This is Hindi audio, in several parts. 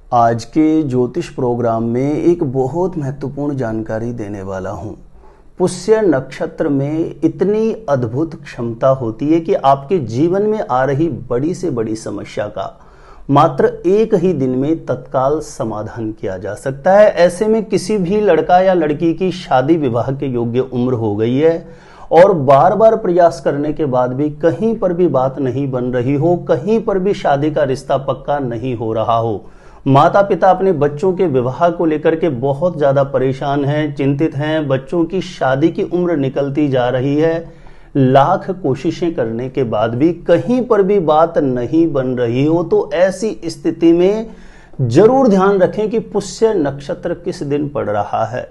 आज के ज्योतिष प्रोग्राम में एक बहुत महत्वपूर्ण जानकारी देने वाला हूं। पुष्य नक्षत्र में इतनी अद्भुत क्षमता होती है कि आपके जीवन में आ रही बड़ी से बड़ी समस्या का मात्र एक ही दिन में तत्काल समाधान किया जा सकता है। ऐसे में किसी भी लड़का या लड़की की शादी विवाह के योग्य उम्र हो गई है और बार बार प्रयास करने के बाद भी कहीं पर भी बात नहीं बन रही हो, कहीं पर भी शादी का रिश्ता पक्का नहीं हो रहा हो, माता पिता अपने बच्चों के विवाह को लेकर के बहुत ज्यादा परेशान हैं, चिंतित हैं, बच्चों की शादी की उम्र निकलती जा रही है, लाख कोशिशें करने के बाद भी कहीं पर भी बात नहीं बन रही हो, तो ऐसी स्थिति में जरूर ध्यान रखें कि पुष्य नक्षत्र किस दिन पड़ रहा है।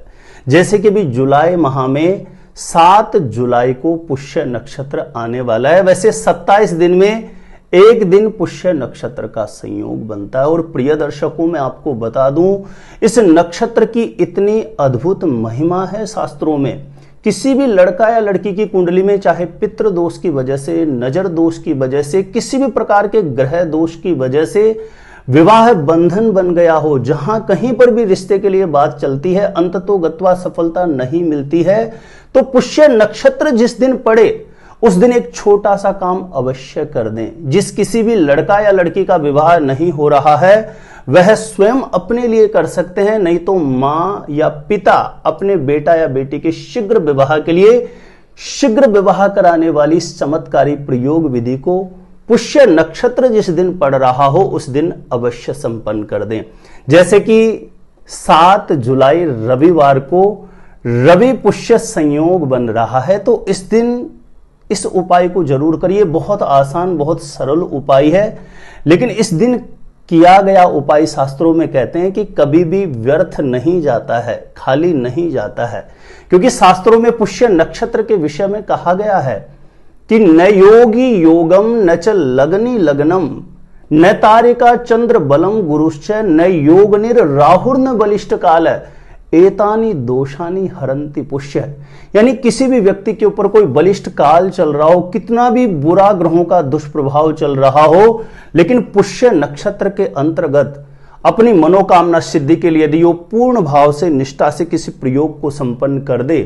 जैसे कि भी जुलाई माह में 7 जुलाई को पुष्य नक्षत्र आने वाला है। वैसे 27 दिन में एक दिन पुष्य नक्षत्र का संयोग बनता है। और प्रिय दर्शकों, मैं आपको बता दूं, इस नक्षत्र की इतनी अद्भुत महिमा है शास्त्रों में। किसी भी लड़का या लड़की की कुंडली में चाहे पितृ दोष की वजह से, नजर दोष की वजह से, किसी भी प्रकार के ग्रह दोष की वजह से विवाह बंधन बन गया हो, जहां कहीं पर भी रिश्ते के लिए बात चलती है, अंततोगत्वा सफलता नहीं मिलती है, तो पुष्य नक्षत्र जिस दिन पड़े उस दिन एक छोटा सा काम अवश्य कर दें। जिस किसी भी लड़का या लड़की का विवाह नहीं हो रहा है वह स्वयं अपने लिए कर सकते हैं, नहीं तो मां या पिता अपने बेटा या बेटी के शीघ्र विवाह के लिए शीघ्र विवाह कराने वाली चमत्कारी प्रयोग विधि को पुष्य नक्षत्र जिस दिन पड़ रहा हो उस दिन अवश्य संपन्न कर दें। जैसे कि 7 जुलाई रविवार को रवि पुष्य संयोग बन रहा है, तो इस दिन इस उपाय को जरूर करिए। बहुत आसान, बहुत सरल उपाय है, लेकिन इस दिन किया गया उपाय शास्त्रों में कहते हैं कि कभी भी व्यर्थ नहीं जाता है, खाली नहीं जाता है, क्योंकि शास्त्रों में पुष्य नक्षत्र के विषय में कहा गया है कि न योगी योगम न च लग्नि लग्नम न तारिका चंद्र बलम गुरुश्च न योगनिर राहुर्न बलिष्ठ काल एतानी दोषानी हरंति पुष्य। यानी किसी भी व्यक्ति के ऊपर कोई बलिष्ठ काल चल रहा हो, कितना भी बुरा ग्रहों का दुष्प्रभाव चल रहा हो, लेकिन पुष्य नक्षत्र के अंतर्गत अपनी मनोकामना सिद्धि के लिए यदि वो पूर्ण भाव से, निष्ठा से किसी प्रयोग को संपन्न कर दे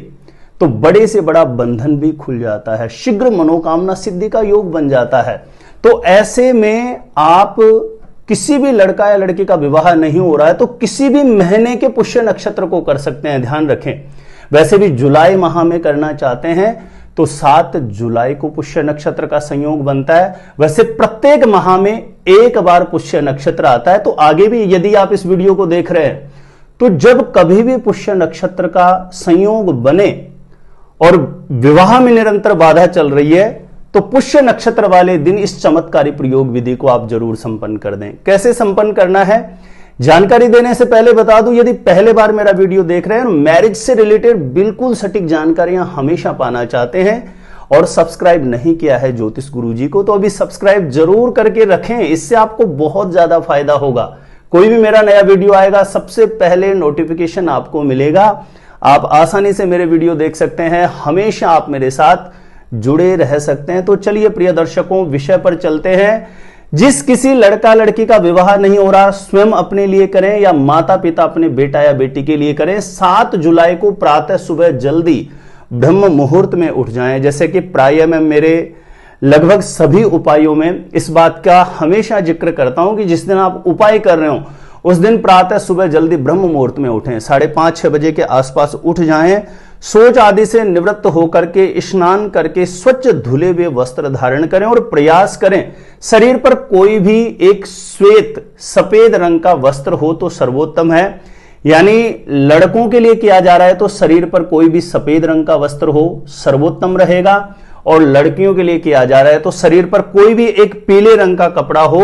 तो बड़े से बड़ा बंधन भी खुल जाता है, शीघ्र मनोकामना सिद्धि का योग बन जाता है। तो ऐसे में आप किसी भी लड़का या लड़की का विवाह नहीं हो रहा है तो किसी भी महीने के पुष्य नक्षत्र को कर सकते हैं, ध्यान रखें। वैसे भी जुलाई माह में करना चाहते हैं तो 7 जुलाई को पुष्य नक्षत्र का संयोग बनता है। वैसे प्रत्येक माह में एक बार पुष्य नक्षत्र आता है, तो आगे भी यदि आप इस वीडियो को देख रहे हैं तो जब कभी भी पुष्य नक्षत्र का संयोग बने और विवाह में निरंतर बाधा चल रही है तो पुष्य नक्षत्र वाले दिन इस चमत्कारी प्रयोग विधि को आप जरूर संपन्न कर दें। कैसे संपन्न करना है जानकारी देने से पहले बता दूं, यदि पहले बार मेरा वीडियो देख रहे हैं, मैरिज से रिलेटेड बिल्कुल सटीक जानकारियां हमेशा पाना चाहते हैं और सब्सक्राइब नहीं किया है ज्योतिष गुरुजी को, तो अभी सब्सक्राइब जरूर करके रखें। इससे आपको बहुत ज्यादा फायदा होगा। कोई भी मेरा नया वीडियो आएगा सबसे पहले नोटिफिकेशन आपको मिलेगा। आप आसानी से मेरे वीडियो देख सकते हैं, हमेशा आप मेरे साथ जुड़े रह सकते हैं। तो चलिए प्रिय दर्शकों, विषय पर चलते हैं। जिस किसी लड़का लड़की का विवाह नहीं हो रहा, स्वयं अपने लिए करें या माता पिता अपने बेटा या बेटी के लिए करें। 7 जुलाई को प्रातः सुबह जल्दी ब्रह्म मुहूर्त में उठ जाएं। जैसे कि प्रायः मैं मेरे लगभग सभी उपायों में इस बात का हमेशा जिक्र करता हूं कि जिस दिन आप उपाय कर रहे हो उस दिन प्रातः सुबह जल्दी ब्रह्म मुहूर्त में उठें। 5:30-6 बजे के आसपास उठ जाएं। सोच आदि से निवृत्त होकर के स्नान करके स्वच्छ धुले हुए वस्त्र धारण करें और प्रयास करें शरीर पर कोई भी एक श्वेत सफेद रंग का वस्त्र हो तो सर्वोत्तम है। यानी लड़कों के लिए किया जा रहा है तो शरीर पर कोई भी सफेद रंग का वस्त्र हो सर्वोत्तम रहेगा, और लड़कियों के लिए किया जा रहा है तो शरीर पर कोई भी एक पीले रंग का कपड़ा हो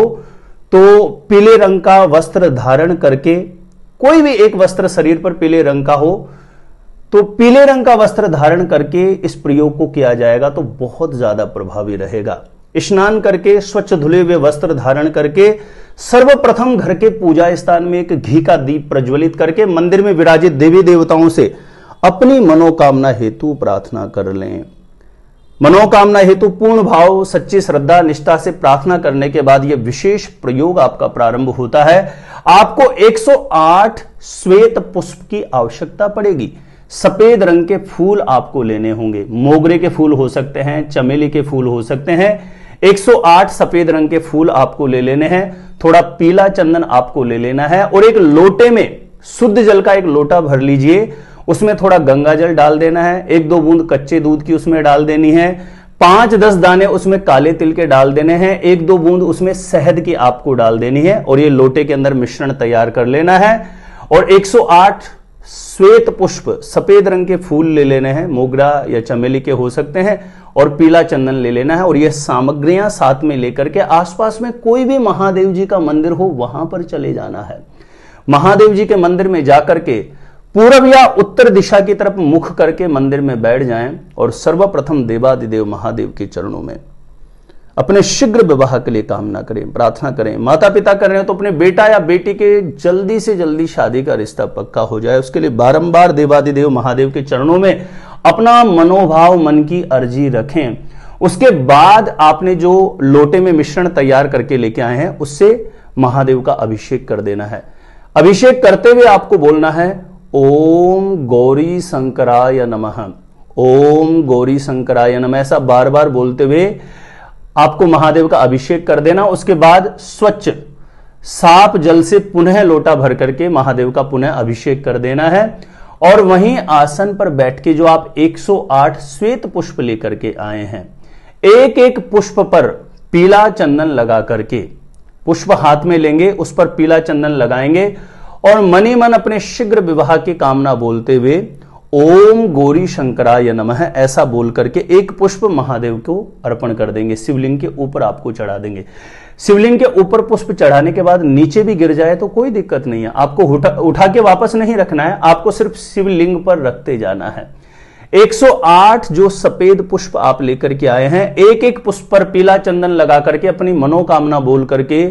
तो पीले रंग का वस्त्र धारण करके, कोई भी एक वस्त्र शरीर पर पीले रंग का हो तो पीले रंग का वस्त्र धारण करके इस प्रयोग को किया जाएगा तो बहुत ज्यादा प्रभावी रहेगा। स्नान करके स्वच्छ धुले हुए वस्त्र धारण करके सर्वप्रथम घर के पूजा स्थान में एक घी का दीप प्रज्वलित करके मंदिर में विराजित देवी देवताओं से अपनी मनोकामना हेतु प्रार्थना कर लें। मनोकामना हेतु पूर्ण भाव, सच्ची श्रद्धा, निष्ठा से प्रार्थना करने के बाद यह विशेष प्रयोग आपका प्रारंभ होता है। आपको 108 श्वेत पुष्प की आवश्यकता पड़ेगी। सफेद रंग के फूल आपको लेने होंगे। मोगरे के फूल हो सकते हैं, चमेली के फूल हो सकते हैं। 108 सफेद रंग के फूल आपको ले लेने हैं। थोड़ा पीला चंदन आपको ले लेना है और एक लोटे में शुद्ध जल का एक लोटा भर लीजिए। उसमें थोड़ा गंगा जल डाल देना है। 1-2 बूंद कच्चे दूध की उसमें डाल देनी है। 5-10 दाने उसमें काले तिल के डाल देने हैं। 1-2 बूंद उसमें शहद की आपको डाल देनी है और ये लोटे के अंदर मिश्रण तैयार कर लेना है। और 108 श्वेत पुष्प सफेद रंग के फूल ले लेने हैं, मोगरा या चमेली के हो सकते हैं, और पीला चंदन ले लेना है। और यह सामग्रियां साथ में लेकर के आसपास में कोई भी महादेव जी का मंदिर हो वहां पर चले जाना है। महादेव जी के मंदिर में जाकर के पूर्व या उत्तर दिशा की तरफ मुख करके मंदिर में बैठ जाएं और सर्वप्रथम देवादिदेव महादेव के चरणों में अपने शीघ्र विवाह के लिए कामना करें, प्रार्थना करें। माता पिता कर रहे हो तो अपने बेटा या बेटी के जल्दी से जल्दी शादी का रिश्ता पक्का हो जाए, उसके लिए बारंबार देवादिदेव महादेव के चरणों में अपना मनोभाव, मन की अर्जी रखें। उसके बाद आपने जो लोटे में मिश्रण तैयार करके लेके आए हैं उससे महादेव का अभिषेक कर देना है। अभिषेक करते हुए आपको बोलना है ओम गौरी शंकराय नमः, ओम गौरी शंकराय नमः। ऐसा बार बार बोलते हुए आपको महादेव का अभिषेक कर देना। उसके बाद स्वच्छ साफ जल से पुनः लोटा भर करके महादेव का पुनः अभिषेक कर देना है। और वहीं आसन पर बैठ के जो आप 108 श्वेत पुष्प लेकर के आए हैं, एक एक पुष्प पर पीला चंदन लगा करके, पुष्प हाथ में लेंगे, उस पर पीला चंदन लगाएंगे और मनी मन अपने शीघ्र विवाह की कामना बोलते हुए ओम गौरी शंकराय नमः ऐसा बोल करके एक पुष्प महादेव को अर्पण कर देंगे। शिवलिंग के ऊपर आपको चढ़ा देंगे। शिवलिंग के ऊपर पुष्प चढ़ाने के बाद नीचे भी गिर जाए तो कोई दिक्कत नहीं है, आपको उठा के वापस नहीं रखना है, आपको सिर्फ शिवलिंग पर रखते जाना है। 108 जो सफेद पुष्प आप लेकर के आए हैं, एक एक पुष्प पर पीला चंदन लगा करके अपनी मनोकामना बोल करके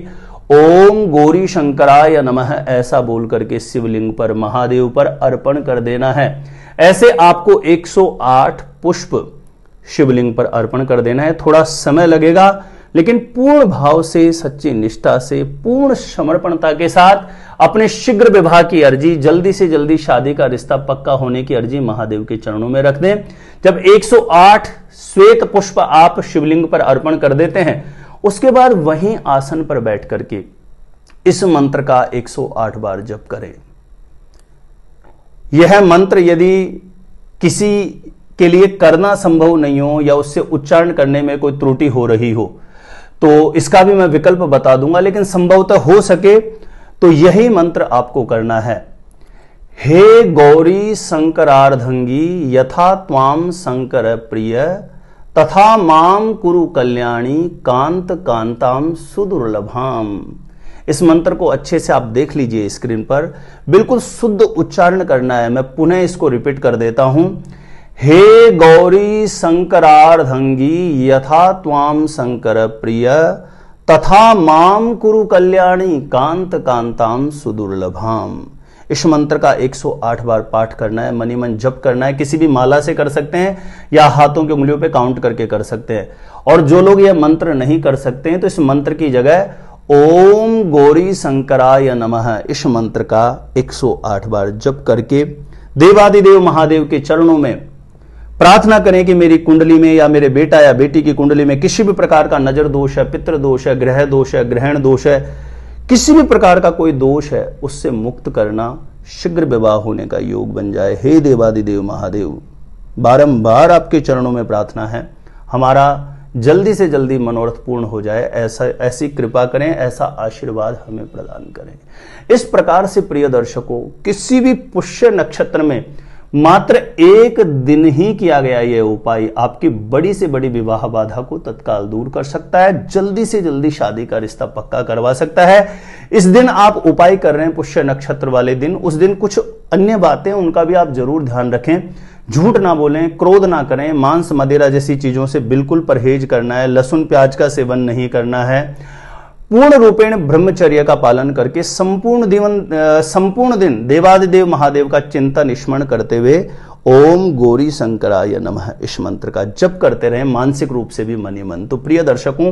ओम गौरी शंकराय नमः ऐसा बोल करके शिवलिंग पर महादेव पर अर्पण कर देना है। ऐसे आपको 108 पुष्प शिवलिंग पर अर्पण कर देना है। थोड़ा समय लगेगा लेकिन पूर्ण भाव से, सच्ची निष्ठा से, पूर्ण समर्पणता के साथ अपने शीघ्र विवाह की अर्जी, जल्दी से जल्दी शादी का रिश्ता पक्का होने की अर्जी महादेव के चरणों में रख दें। जब 108 श्वेत पुष्प आप शिवलिंग पर अर्पण कर देते हैं उसके बाद वहीं आसन पर बैठ करके इस मंत्र का 108 बार जप करें। यह मंत्र यदि किसी के लिए करना संभव नहीं हो या उससे उच्चारण करने में कोई त्रुटि हो रही हो तो इसका भी मैं विकल्प बता दूंगा, लेकिन संभवतः हो सके तो यही मंत्र आपको करना है। हे गौरी शंकरार्धंगी यथा त्वाम शंकर प्रिय तथा माम कुरु कल्याणी कांत कांताम सुदुर्लभाम। इस मंत्र को अच्छे से आप देख लीजिए स्क्रीन पर, बिल्कुल शुद्ध उच्चारण करना है। मैं पुनः इसको रिपीट कर देता हूं। हे गौरी शंकरार्धंगी यथा त्वाम शंकर प्रिय तथा माम कुरु कल्याणी कांत कांताम सुदुर्लभाम। इस मंत्र का 108 बार पाठ करना है, मनी मन जप करना है। किसी भी माला से कर सकते हैं या हाथों की उंगलियों पे काउंट करके कर सकते हैं। और जो लोग यह मंत्र नहीं कर सकते हैं तो इस मंत्र की जगह ओम गौरी शंकराय नमः इस मंत्र का 108 बार जप करके देवादिदेव महादेव के चरणों में प्रार्थना करें कि मेरी कुंडली में या मेरे बेटा या बेटी की कुंडली में किसी भी प्रकार का नजर दोष है, पितृ दोष है, ग्रह दोष है, ग्रहण दोष है, किसी भी प्रकार का कोई दोष है उससे मुक्त करना, शीघ्र विवाह होने का योग बन जाए। हे देवादिदेव महादेव, बारंबार आपके चरणों में प्रार्थना है हमारा जल्दी से जल्दी मनोरथ पूर्ण हो जाए, ऐसी कृपा करें, ऐसा आशीर्वाद हमें प्रदान करें। इस प्रकार से प्रिय दर्शकों, किसी भी पुष्य नक्षत्र में मात्र एक दिन ही किया गया यह उपाय आपकी बड़ी से बड़ी विवाह बाधा को तत्काल दूर कर सकता है, जल्दी से जल्दी शादी का रिश्ता पक्का करवा सकता है। इस दिन आप उपाय कर रहे हैं पुष्य नक्षत्र वाले दिन, उस दिन कुछ अन्य बातें उनका भी आप जरूर ध्यान रखें। झूठ ना बोलें, क्रोध ना करें, मांस मदिरा जैसी चीजों से बिल्कुल परहेज करना है, लहसुन प्याज का सेवन नहीं करना है। पूर्ण रूपेण ब्रह्मचर्य का पालन करके संपूर्ण दिन देवादिदेव महादेव का चिंतन स्मरण करते हुए ओम गौरी शंकराय नमः इस मंत्र का जप करते रहें, मानसिक रूप से भी मन ही मन। तो प्रिय दर्शकों,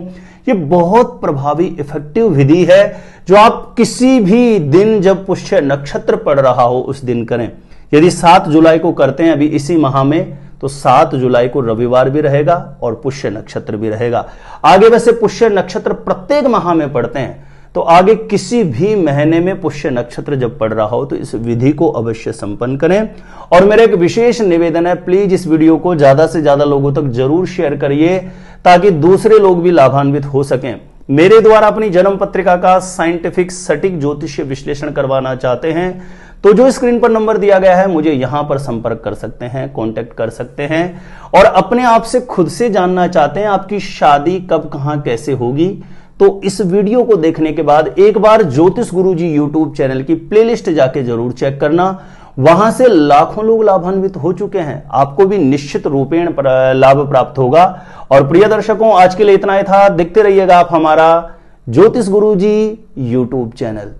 ये बहुत प्रभावी इफेक्टिव विधि है जो आप किसी भी दिन जब पुष्य नक्षत्र पड़ रहा हो उस दिन करें। यदि 7 जुलाई को करते हैं अभी इसी माह में, तो 7 जुलाई को रविवार भी रहेगा और पुष्य नक्षत्र भी रहेगा। आगे वैसे पुष्य नक्षत्र प्रत्येक माह में पड़ते हैं, तो आगे किसी भी महीने में पुष्य नक्षत्र जब पड़ रहा हो तो इस विधि को अवश्य संपन्न करें। और मेरा एक विशेष निवेदन है, प्लीज इस वीडियो को ज्यादा से ज्यादा लोगों तक जरूर शेयर करिए ताकि दूसरे लोग भी लाभान्वित हो सकें। मेरे द्वारा अपनी जन्म पत्रिका का साइंटिफिक सटीक ज्योतिषीय विश्लेषण करवाना चाहते हैं तो जो स्क्रीन पर नंबर दिया गया है मुझे यहां पर संपर्क कर सकते हैं, कांटेक्ट कर सकते हैं। और अपने आप से खुद से जानना चाहते हैं आपकी शादी कब कहां कैसे होगी, तो इस वीडियो को देखने के बाद एक बार ज्योतिष गुरुजी यूट्यूब चैनल की प्लेलिस्ट जाके जरूर चेक करना। वहां से लाखों लोग लाभान्वित हो चुके हैं, आपको भी निश्चित रूपेण लाभ प्राप्त होगा। और प्रिय दर्शकों, आज के लिए इतना ही था। देखते रहिएगा आप हमारा ज्योतिष गुरुजी यूट्यूब चैनल।